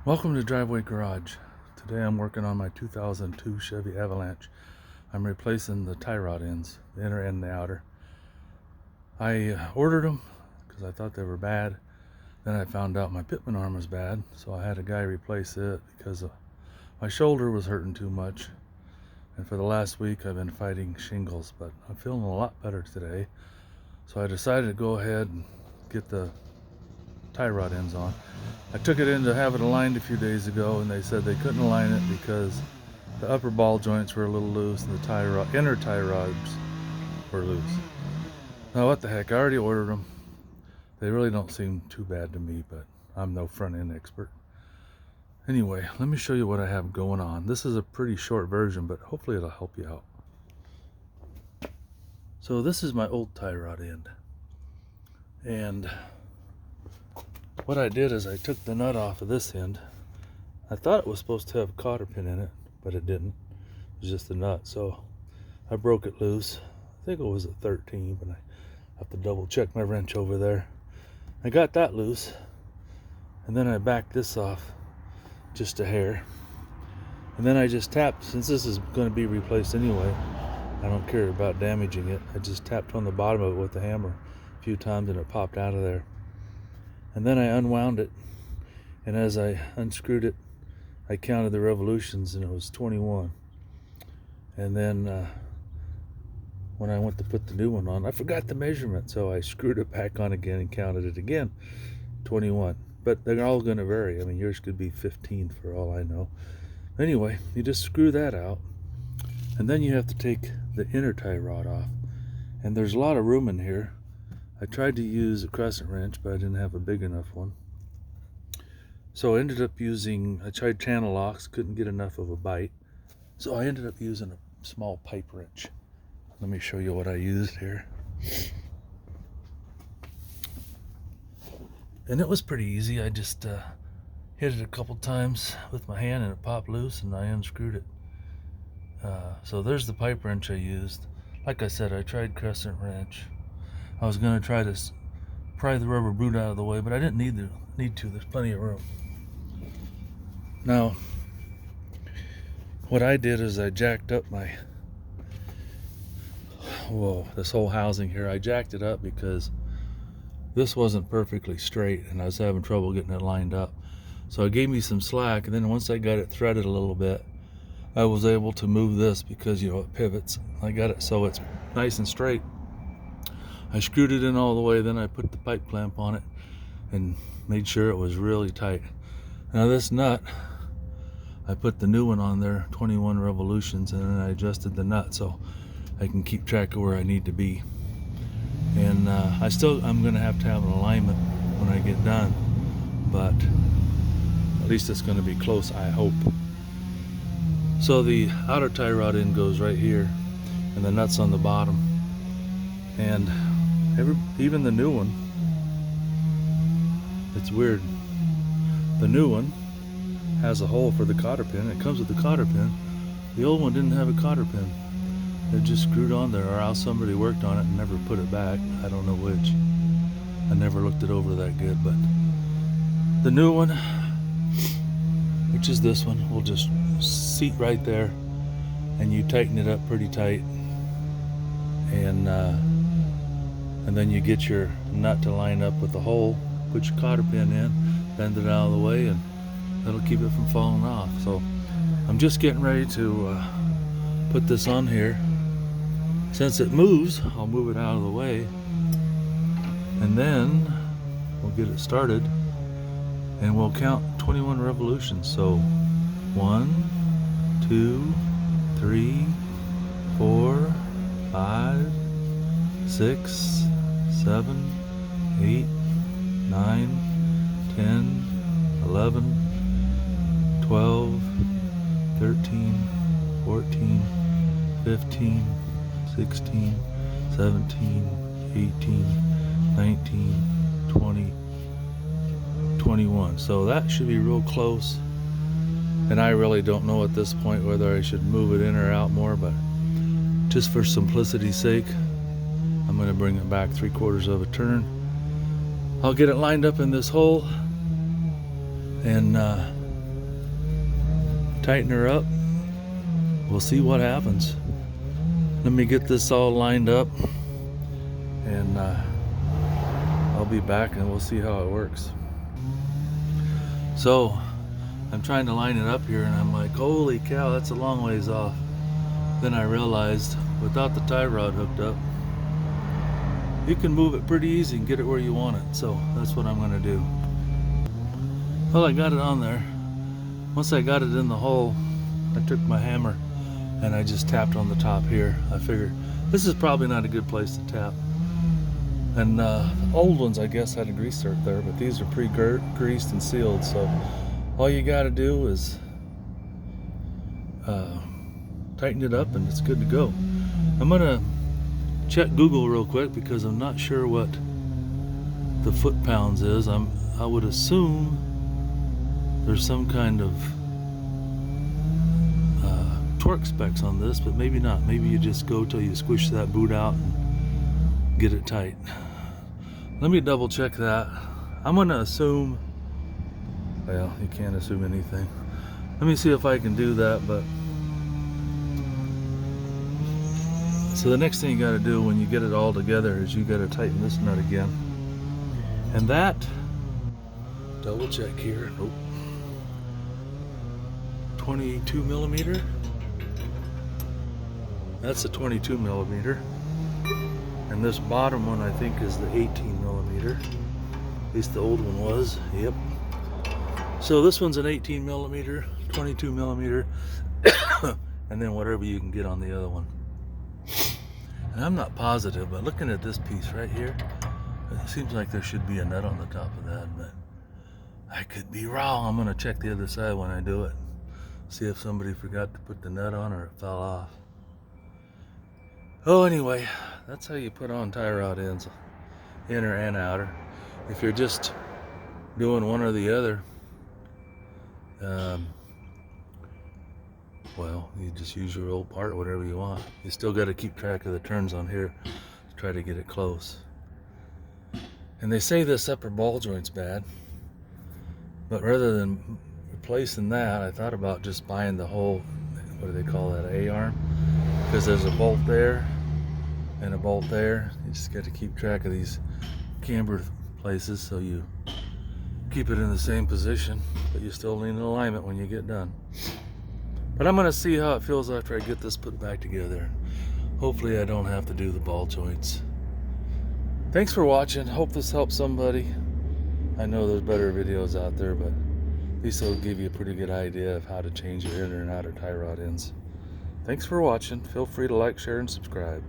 Welcome to Driveway Garage. Today I'm working on my 2002 Chevy Avalanche. I'm replacing the tie rod ends, the inner and the outer. I ordered them because I thought they were bad. Then I found out my pitman arm was bad, so I had a guy replace it because my shoulder was hurting too much. And for the last week I've been fighting shingles, but I'm feeling a lot better today. So I decided to go ahead and get the tie rod ends on. I took it in to have it aligned a few days ago, and they said they couldn't align it because the upper ball joints were a little loose and the inner tie rods were loose. Now what the heck, I already ordered them. They really don't seem too bad to me, but I'm no front end expert. Anyway, let me show you what I have going on. This is a pretty short version, but hopefully it'll help you out. So this is my old tie rod end, and what I did is I took the nut off of this end. I thought it was supposed to have a cotter pin in it, but it didn't. It was just a nut. So I broke it loose. I think it was a 13, but I have to double check my wrench over there. I got that loose, and then I backed this off just a hair. And then I just tapped, since this is going to be replaced anyway, I don't care about damaging it. I just tapped on the bottom of it with the hammer a few times and it popped out of there. And then I unwound it, and as I unscrewed it, I counted the revolutions, and it was 21. And then when I went to put the new one on, I forgot the measurement, so I screwed it back on again and counted it again, 21. But they're all going to vary. I mean, yours could be 15 for all I know. Anyway, you just screw that out, and then you have to take the inner tie rod off. And there's a lot of room in here. I tried to use a crescent wrench, but I didn't have a big enough one. So I ended up I tried channel locks, couldn't get enough of a bite. So I ended up using a small pipe wrench. Let me show you what I used here. And it was pretty easy. I just hit it a couple times with my hand and it popped loose and I unscrewed it. So there's the pipe wrench I used. Like I said, I tried crescent wrench. I was going to try to pry the rubber boot out of the way, but I didn't need to. There's plenty of room. Now, what I did is I jacked up this whole housing here. I jacked it up because this wasn't perfectly straight and I was having trouble getting it lined up. So it gave me some slack, and then once I got it threaded a little bit, I was able to move this because, it pivots. I got it so it's nice and straight. I screwed it in all the way, then I put the pipe clamp on it and made sure it was really tight. Now this nut, I put the new one on there, 21 revolutions, and then I adjusted the nut so I can keep track of where I need to be. And I'm going to have an alignment when I get done, but at least it's going to be close, I hope. So the outer tie rod end goes right here, and the nut's on the bottom. And even the new one, it's weird. The new one has a hole for the cotter pin. It comes with the cotter pin. The old one didn't have a cotter pin. It just screwed on there, or else somebody worked on it and never put it back. I don't know which. I never looked it over that good, but the new one, which is this one, will just seat right there, and you tighten it up pretty tight, and then you get your nut to line up with the hole, put your cotter pin in, bend it out of the way, and that'll keep it from falling off. So I'm just getting ready to put this on here. Since it moves, I'll move it out of the way, and then we'll get it started, and we'll count 21 revolutions. So 1, 2, 3, 4, 5, 6, 7, 8, 9, 10, 11, 12, 13, 14, 15, 16, 17, 18, 19, 20, 21. So that should be real close. And I really don't know at this point whether I should move it in or out more, but just for simplicity's sake, I'm going to bring it back 3/4 of a turn. I'll get it lined up in this hole, and tighten her up. We'll see what happens. Let me get this all lined up, and I'll be back and we'll see how it works. So I'm trying to line it up here, and I'm like, holy cow, that's a long ways off. Then I realized without the tie rod hooked up, you can move it pretty easy and get it where you want it. So that's what I'm going to do. Well, I got it on there. Once I got it in the hole, I took my hammer and I just tapped on the top here. I figured this is probably not a good place to tap. And old ones, I guess, had a grease zerk there, but these are pre-greased and sealed. So all you got to do is tighten it up and it's good to go. I'm gonna check Google real quick because I'm not sure what the foot-pounds is. I would assume there's some kind of torque specs on this, but maybe not. Maybe you just go till you squish that boot out and get it tight. Let me double check that. I'm gonna assume, well, you can't assume anything. Let me see if I can do that. But so the next thing you got to do when you get it all together is you got to tighten this nut again. And that, double check here, nope, 22 millimeter. That's a 22 millimeter. And this bottom one I think is the 18 millimeter. At least the old one was, yep. So this one's an 18 millimeter, 22 millimeter, and then whatever you can get on the other one. And I'm not positive, but looking at this piece right here, it seems like there should be a nut on the top of that, but I could be wrong. I'm gonna check the other side when I do it. See if somebody forgot to put the nut on or it fell off. Oh, anyway, that's how you put on tie rod ends, inner and outer. If you're just doing one or the other, well, you just use your old part, whatever you want. You still got to keep track of the turns on here to try to get it close. And they say this upper ball joint's bad, but rather than replacing that, I thought about just buying the whole, what do they call that, A-arm? Because there's a bolt there and a bolt there. You just got to keep track of these camber places so you keep it in the same position, but you still need an alignment when you get done. But I'm going to see how it feels after I get this put back together. Hopefully I don't have to do the ball joints. Thanks for watching. Hope this helps somebody. I know there's better videos out there, but at least it'll give you a pretty good idea of how to change your inner and outer tie rod ends. Thanks for watching. Feel free to like, share, and subscribe.